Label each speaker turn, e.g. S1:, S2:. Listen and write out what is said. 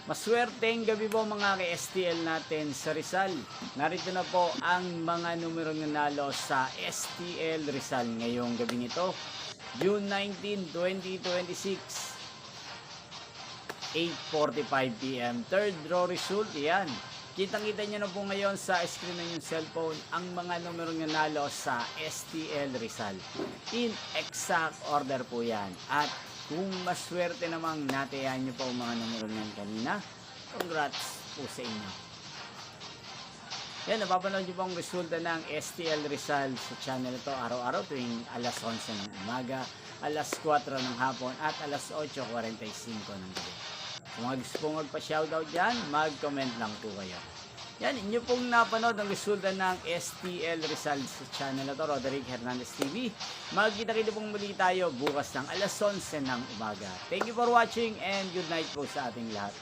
S1: Maswerteng gabi po mga ka-STL natin sa Rizal. Narito na po ang mga numerong nanalo sa STL Rizal ngayong gabi nito. June 19, 2026. 8:45 PM. Third draw result, yan. Kitang-kita nyo na po ngayon sa screen ng yung cellphone ang mga numerong nanalo sa STL Rizal. In exact order po yan. At kung maswerte namang natayan nyo po ang mga numero niyan kanina, congrats po sa inyo. Yan, napapanood nyo po ang resulta ng STL Rizal sa channel ito araw-araw tuwing alas 11 ng umaga, alas 4 ng hapon at alas 8:45 ng gabi. Kung mga gusto pong magpa-shoutout dyan, mag-comment lang po kayo. Yan, inyo pong napanood ang resulta ng STL Rizal sa channel na to, Roderick Hernandez TV. Magkita-kita pong muli tayo bukas ng alas 11 ng umaga. Thank you for watching and good night po sa ating lahat.